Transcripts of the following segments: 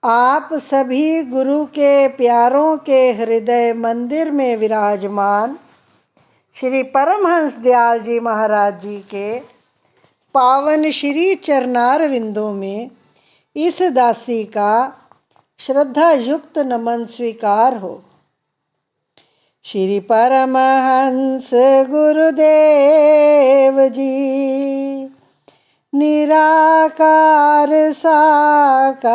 आप सभी गुरु के प्यारों के हृदय मंदिर में विराजमान श्री परमहंस दयाल जी महाराज जी के पावन श्री चरणार विंदों में इस दासी का श्रद्धा युक्त नमन स्वीकार हो। श्री परमहंस गुरुदेव जी निराकार साकार,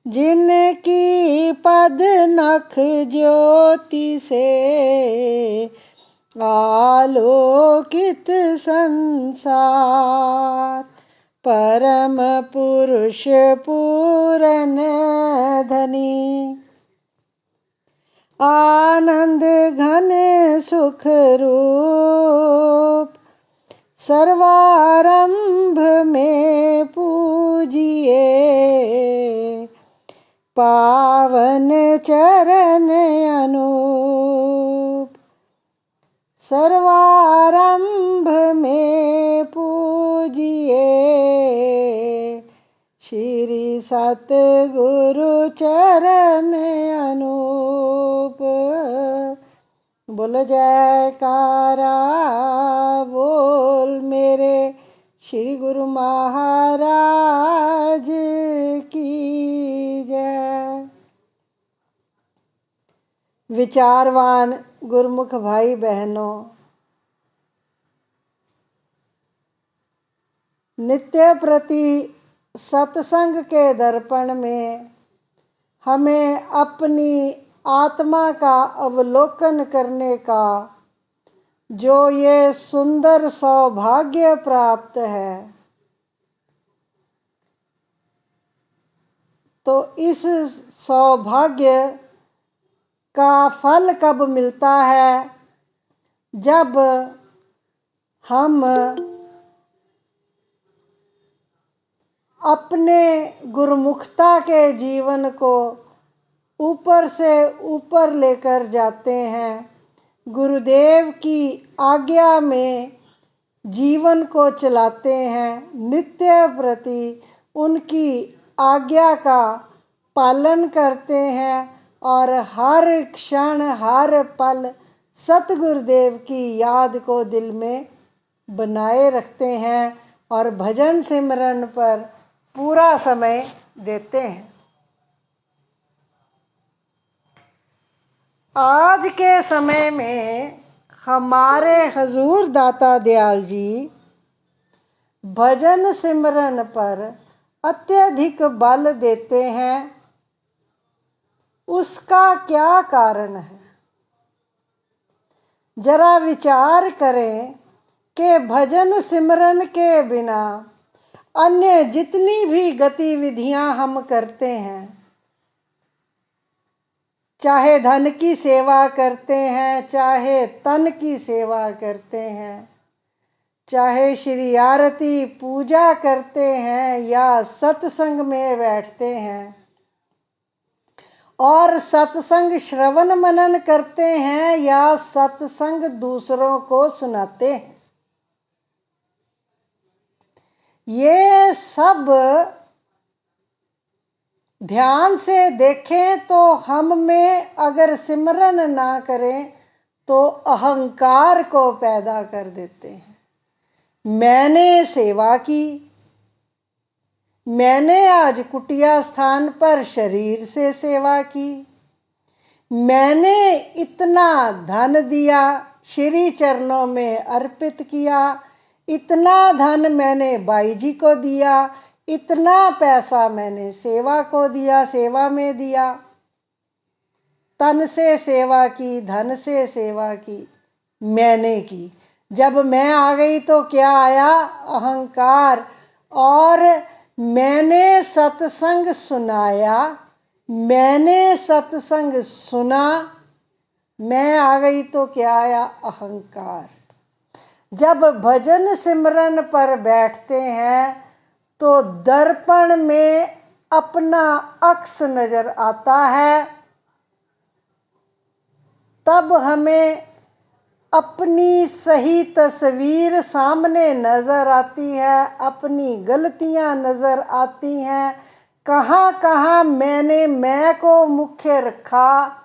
जिनकी पद नख ज्योति से आलोकित संसार, परम पुरुष पूरन धनी, आनंद घन सुख रूप, सर्वारंभ में पूजिए, पावन चरण अनूप, सर्वारंभ में पूजिए, श्री सतगुरु चरण अनूप। बोलो जयकारा बोल मेरे श्री गुरु महाराज की जय। विचारवान गुरुमुख भाई बहनों, नित्य प्रति सत्संग के दर्पण में हमें अपनी आत्मा का अवलोकन करने का जो ये सुंदर सौभाग्य प्राप्त है, तो इस सौभाग्य का फल कब मिलता है? जब हम अपने गुरुमुखता के जीवन को ऊपर से ऊपर लेकर जाते हैं, गुरुदेव की आज्ञा में जीवन को चलाते हैं, नित्य प्रति उनकी आज्ञा का पालन करते हैं और हर क्षण हर पल सतगुरुदेव की याद को दिल में बनाए रखते हैं और भजन सिमरन पर पूरा समय देते हैं। आज के समय में हमारे हजूर दाता दयाल जी भजन सिमरन पर अत्यधिक बल देते हैं। उसका क्या कारण है? जरा विचार करें कि भजन सिमरन के बिना अन्य जितनी भी गतिविधियां हम करते हैं, चाहे धन की सेवा करते हैं, चाहे तन की सेवा करते हैं, चाहे श्री आरती पूजा करते हैं या सत्संग में बैठते हैं और सत्संग श्रवण मनन करते हैं या सत्संग दूसरों को सुनाते हैं, ये सब ध्यान से देखें तो हम में अगर सिमरन ना करें तो अहंकार को पैदा कर देते हैं। मैंने सेवा की, मैंने आज कुटिया स्थान पर शरीर से सेवा की, मैंने इतना धन दिया, श्री चरणों में अर्पित किया, इतना धन मैंने बाई जी को दिया, इतना पैसा मैंने सेवा को दिया, सेवा में दिया, तन से सेवा की, धन से सेवा की, मैंने की। जब मैं आ गई तो क्या आया? अहंकार। और मैंने सत्संग सुनाया, मैंने सत्संग सुना, मैं आ गई तो क्या आया? अहंकार। जब भजन सिमरन पर बैठते हैं तो दर्पण में अपना अक्स नजर आता है, तब हमें अपनी सही तस्वीर सामने नज़र आती है, अपनी गलतियां नज़र आती हैं, कहाँ कहाँ मैंने मैं को मुख्य रखा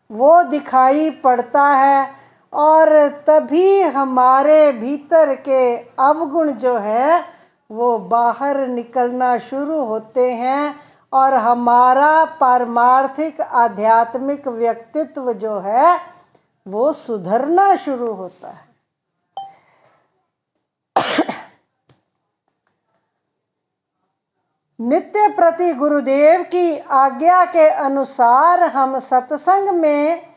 वो दिखाई पड़ता है। और तभी हमारे भीतर के अवगुण जो है वो बाहर निकलना शुरू होते हैं और हमारा पारमार्थिक आध्यात्मिक व्यक्तित्व जो है वो सुधरना शुरू होता है। नित्य प्रति गुरुदेव की आज्ञा के अनुसार हम सत्संग में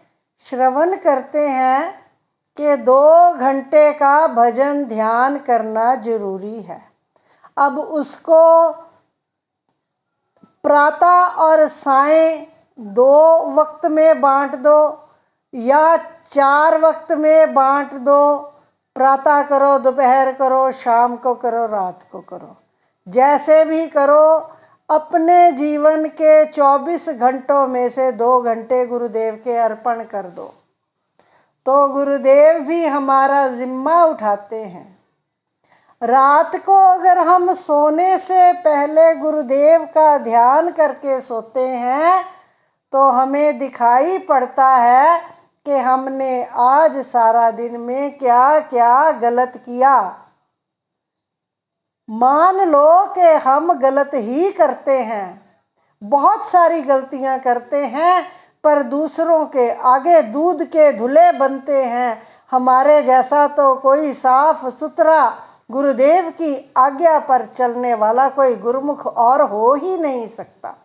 श्रवण करते हैं कि 2 घंटे का भजन ध्यान करना जरूरी है। अब उसको प्रातः और सायं 2 वक्त में बांट दो या 4 वक्त में बांट दो। प्रातः करो, दोपहर करो, शाम को करो, रात को करो, जैसे भी करो। अपने जीवन के 24 घंटों में से 2 घंटे गुरुदेव के अर्पण कर दो, तो गुरुदेव भी हमारा जिम्मा उठाते हैं। रात को अगर हम सोने से पहले गुरुदेव का ध्यान करके सोते हैं तो हमें दिखाई पड़ता है कि हमने आज सारा दिन में क्या क्या गलत किया। मान लो कि हम गलत ही करते हैं, बहुत सारी गलतियां करते हैं, पर दूसरों के आगे दूध के धुले बनते हैं। हमारे जैसा तो कोई साफ सुथरा गुरुदेव की आज्ञा पर चलने वाला कोई गुरुमुख और हो ही नहीं सकता।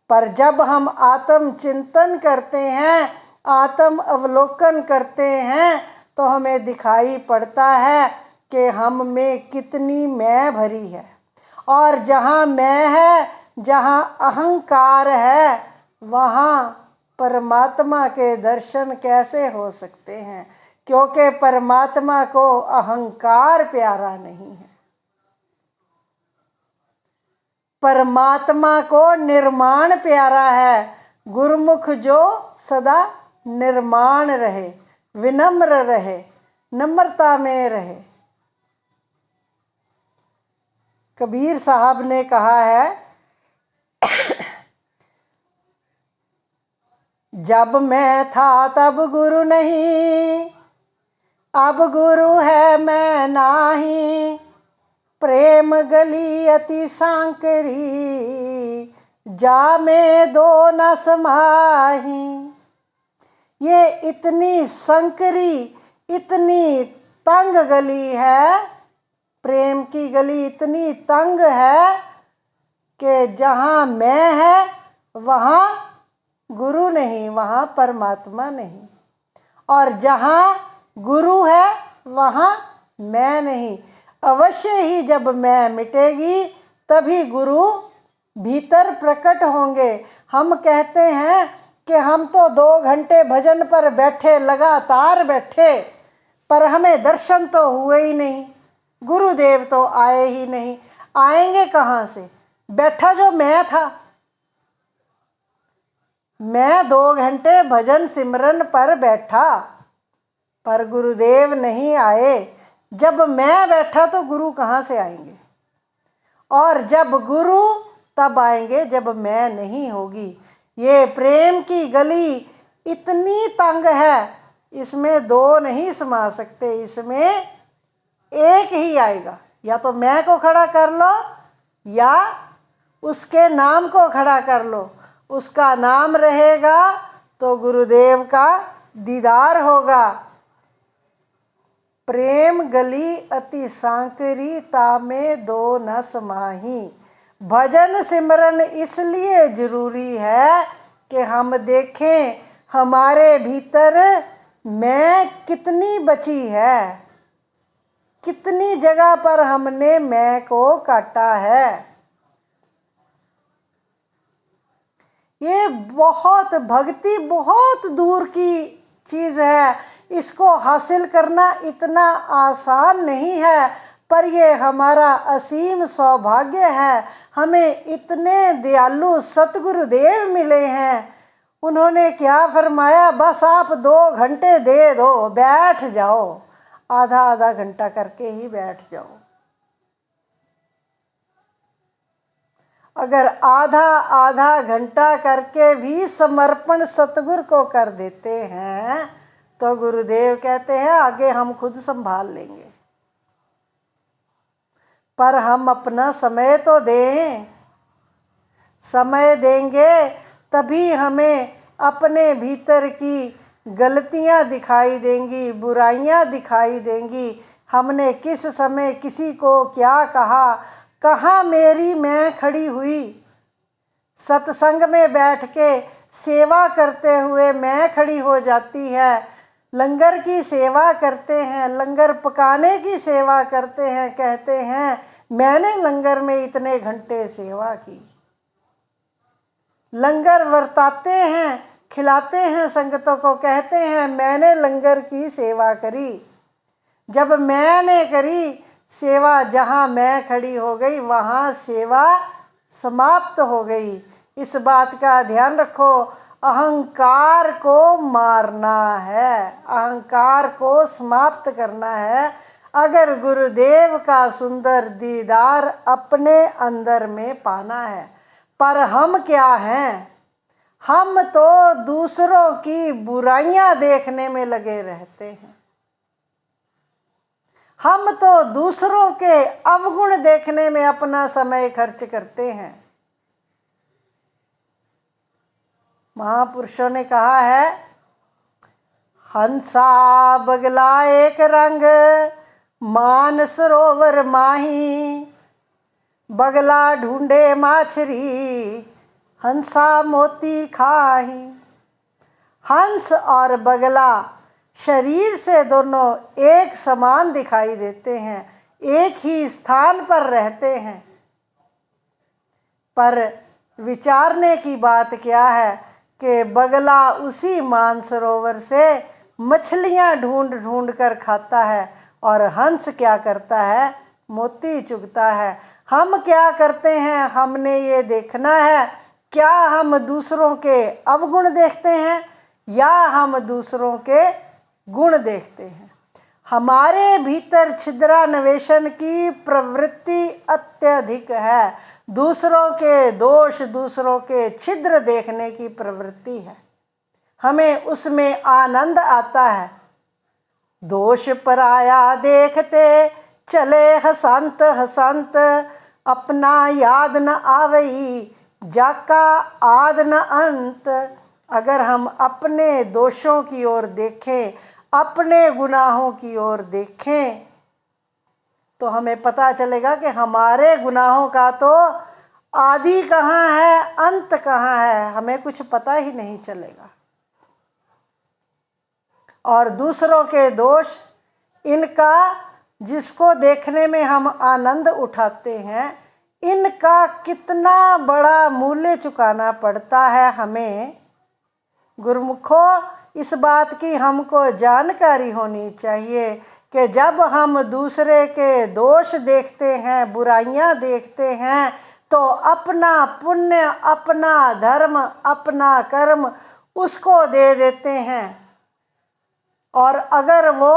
पर जब हम आत्म चिंतन करते हैं, आत्म अवलोकन करते हैं, तो हमें दिखाई पड़ता है कि हम में कितनी मैं भरी है। और जहाँ मैं है, जहाँ अहंकार है, वहाँ परमात्मा के दर्शन कैसे हो सकते हैं, क्योंकि परमात्मा को अहंकार प्यारा नहीं है। परमात्मा को निर्माण प्यारा है। गुरुमुख जो सदा निर्माण रहे, विनम्र रहे, नम्रता में रहे। कबीर साहब ने कहा है, जब मैं था तब गुरु नहीं, अब गुरु है मैं नाही, प्रेम गली अति सांकरी, जा में 2 न समाही। ये इतनी संकरी, इतनी तंग गली है, प्रेम की गली इतनी तंग है कि जहाँ मैं है वहाँ गुरु नहीं, वहाँ परमात्मा नहीं, और जहाँ गुरु है वहाँ मैं नहीं। अवश्य ही जब मैं मिटेगी तभी गुरु भीतर प्रकट होंगे। हम कहते हैं कि हम तो 2 घंटे भजन पर बैठे, लगातार बैठे, पर हमें दर्शन तो हुए ही नहीं, गुरुदेव तो आए ही नहीं। आएंगे कहाँ से? बैठा जो मैं था। मैं 2 घंटे भजन सिमरन पर बैठा, पर गुरुदेव नहीं आए। जब मैं बैठा तो गुरु कहाँ से आएंगे? और जब गुरु तब आएंगे जब मैं नहीं होगी। ये प्रेम की गली इतनी तंग है, इसमें 2 नहीं समा सकते, इसमें एक ही आएगा। या तो मैं को खड़ा कर लो या उसके नाम को खड़ा कर लो। उसका नाम रहेगा तो गुरुदेव का दीदार होगा। प्रेम गली अति सांकरी, तामे 2 न समाही। भजन सिमरन इसलिए जरूरी है कि हम देखें हमारे भीतर मैं कितनी बची है, कितनी जगह पर हमने मैं को काटा है। ये बहुत भक्ति बहुत दूर की चीज़ है, इसको हासिल करना इतना आसान नहीं है, पर ये हमारा असीम सौभाग्य है। हमें इतने दयालु सतगुरुदेव मिले हैं, उन्होंने क्या फरमाया, बस आप 2 घंटे दे दो, बैठ जाओ, आधा आधा घंटा करके ही बैठ जाओ। अगर आधा आधा घंटा करके भी समर्पण सतगुरु को कर देते हैं तो गुरुदेव कहते हैं आगे हम खुद संभाल लेंगे। पर हम अपना समय तो दें, समय देंगे तभी हमें अपने भीतर की गलतियां दिखाई देंगी, बुराइयां दिखाई देंगी। हमने किस समय किसी को क्या कहा, कहाँ मेरी मैं खड़ी हुई। सत्संग में बैठ के सेवा करते हुए मैं खड़ी हो जाती है। लंगर की सेवा करते हैं, लंगर पकाने की सेवा करते हैं, कहते हैं मैंने लंगर में इतने घंटे सेवा की। लंगर वर्ताते हैं, खिलाते हैं संगतों को, कहते हैं मैंने लंगर की सेवा करी। जब मैंने करी सेवा, जहाँ मैं खड़ी हो गई वहाँ सेवा समाप्त हो गई। इस बात का ध्यान रखो, अहंकार को मारना है, अहंकार को समाप्त करना है अगर गुरुदेव का सुंदर दीदार अपने अंदर में पाना है। पर हम क्या हैं, हम तो दूसरों की बुराइयां देखने में लगे रहते हैं। हम तो दूसरों के अवगुण देखने में अपना समय खर्च करते हैं। महापुरुषों ने कहा है, हंसा बगला एक रंग मान सरोवर माही, बगला ढूंढे माछरी हंसा मोती खाही। हंस और बगला शरीर से दोनों एक समान दिखाई देते हैं, एक ही स्थान पर रहते हैं, पर विचारने की बात क्या है कि बगला उसी मानसरोवर से मछलियां ढूंढ ढूंढ कर खाता है और हंस क्या करता है, मोती चुगता है। हम क्या करते हैं, हमने ये देखना है, क्या हम दूसरों के अवगुण देखते हैं या हम दूसरों के गुण देखते हैं। हमारे भीतर छिद्रान्वेषण की प्रवृत्ति अत्यधिक है, दूसरों के दोष, दूसरों के छिद्र देखने की प्रवृत्ति है, हमें उसमें आनंद आता है। दोष पराया देखते चले हसंत हसंत, अपना याद न आवई जाका आद न अंत। अगर हम अपने दोषों की ओर देखें, अपने गुनाहों की ओर देखें तो हमें पता चलेगा कि हमारे गुनाहों का तो आदि कहाँ है, अंत कहाँ है, हमें कुछ पता ही नहीं चलेगा। और दूसरों के दोष, इनका जिसको देखने में हम आनंद उठाते हैं, इनका कितना बड़ा मूल्य चुकाना पड़ता है हमें। गुरुमुखों, इस बात की हमको जानकारी होनी चाहिए कि जब हम दूसरे के दोष देखते हैं, बुराइयां देखते हैं, तो अपना पुण्य, अपना धर्म, अपना कर्म उसको दे देते हैं। और अगर वो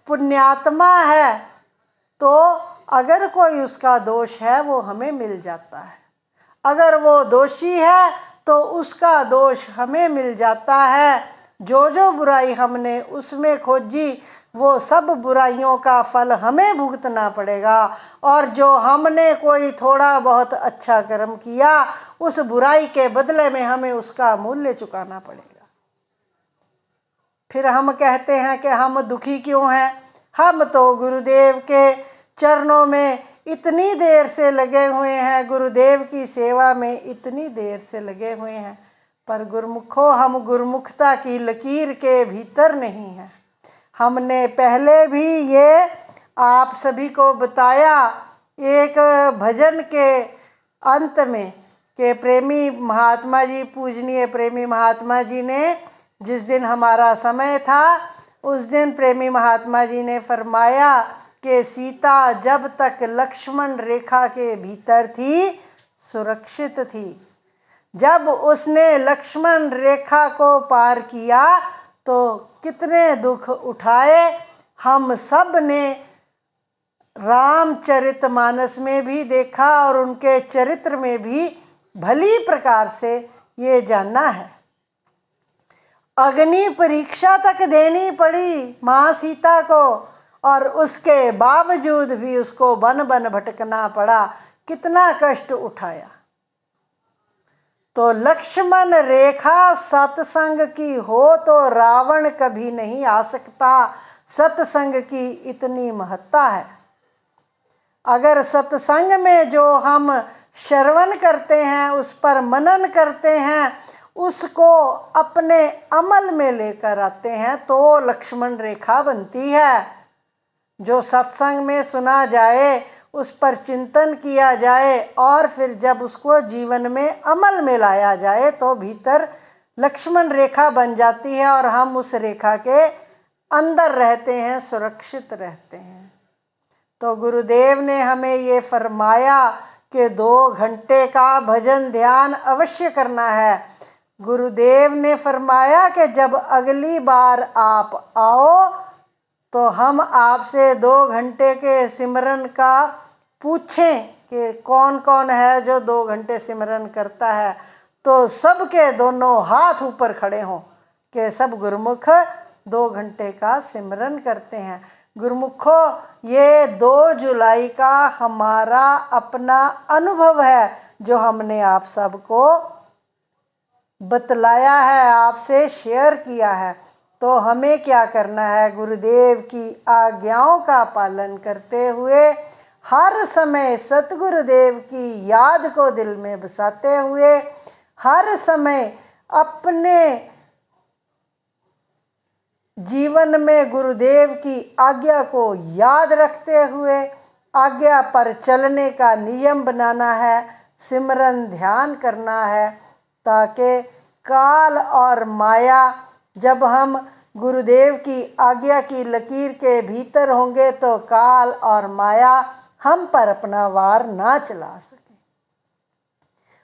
पुण्यात्मा है तो अगर कोई उसका दोष है वो हमें मिल जाता है, अगर वो दोषी है तो उसका दोष हमें मिल जाता है। जो जो बुराई हमने उसमें खोजी वो सब बुराइयों का फल हमें भुगतना पड़ेगा, और जो हमने कोई थोड़ा बहुत अच्छा कर्म किया उस बुराई के बदले में हमें उसका मूल्य चुकाना पड़ेगा। फिर हम कहते हैं कि हम दुखी क्यों हैं, हम तो गुरुदेव के चरणों में इतनी देर से लगे हुए हैं, गुरुदेव की सेवा में इतनी देर से लगे हुए हैं, पर गुरुमुखों हम गुरुमुखता की लकीर के भीतर नहीं हैं। हमने पहले भी ये आप सभी को बताया एक भजन के अंत में कि प्रेमी महात्मा जी, पूजनीय प्रेमी महात्मा जी ने जिस दिन हमारा समय था उस दिन प्रेमी महात्मा जी ने फरमाया कि सीता जब तक लक्ष्मण रेखा के भीतर थी सुरक्षित थी, जब उसने लक्ष्मण रेखा को पार किया तो कितने दुख उठाए। हम सब ने रामचरितमानस में भी देखा और उनके चरित्र में भी भली प्रकार से ये जाना है। अग्नि परीक्षा तक देनी पड़ी माँ सीता को और उसके बावजूद भी उसको वन वन भटकना पड़ा, कितना कष्ट उठाया। तो लक्ष्मण रेखा सत्संग की हो तो रावण कभी नहीं आ सकता। सत्संग की इतनी महत्ता है। अगर सत्संग में जो हम श्रवण करते हैं, उस पर मनन करते हैं, उसको अपने अमल में लेकर आते हैं तो लक्ष्मण रेखा बनती है। जो सत्संग में सुना जाए, उस पर चिंतन किया जाए और फिर जब उसको जीवन में अमल में लाया जाए तो भीतर लक्ष्मण रेखा बन जाती है और हम उस रेखा के अंदर रहते हैं, सुरक्षित रहते हैं। तो गुरुदेव ने हमें ये फरमाया कि 2 घंटे का भजन ध्यान अवश्य करना है। गुरुदेव ने फरमाया कि जब अगली बार आप आओ तो हम आपसे 2 घंटे के सिमरन का पूछें कि कौन कौन है जो 2 घंटे सिमरन करता है, तो सबके दोनों हाथ ऊपर खड़े हों कि सब गुरुमुख 2 घंटे का सिमरन करते हैं। गुरुमुखो, ये 2 जुलाई का हमारा अपना अनुभव है जो हमने आप सबको बतलाया है, आपसे शेयर किया है। तो हमें क्या करना है? गुरुदेव की आज्ञाओं का पालन करते हुए हर समय सतगुरुदेव की याद को दिल में बसाते हुए, हर समय अपने जीवन में गुरुदेव की आज्ञा को याद रखते हुए आज्ञा पर चलने का नियम बनाना है, सिमरन ध्यान करना है, ताकि काल और माया, जब हम गुरुदेव की आज्ञा की लकीर के भीतर होंगे तो काल और माया हम पर अपना वार ना चला सके।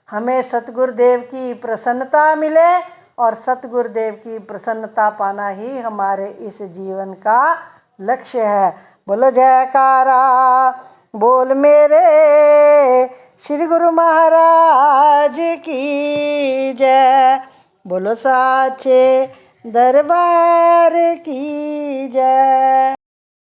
हमें सतगुरुदेव की प्रसन्नता मिले और सतगुरुदेव की प्रसन्नता पाना ही हमारे इस जीवन का लक्ष्य है। बोलो जयकारा बोल मेरे श्री गुरु महाराज की जय। बोलो साचे दरबार की जय।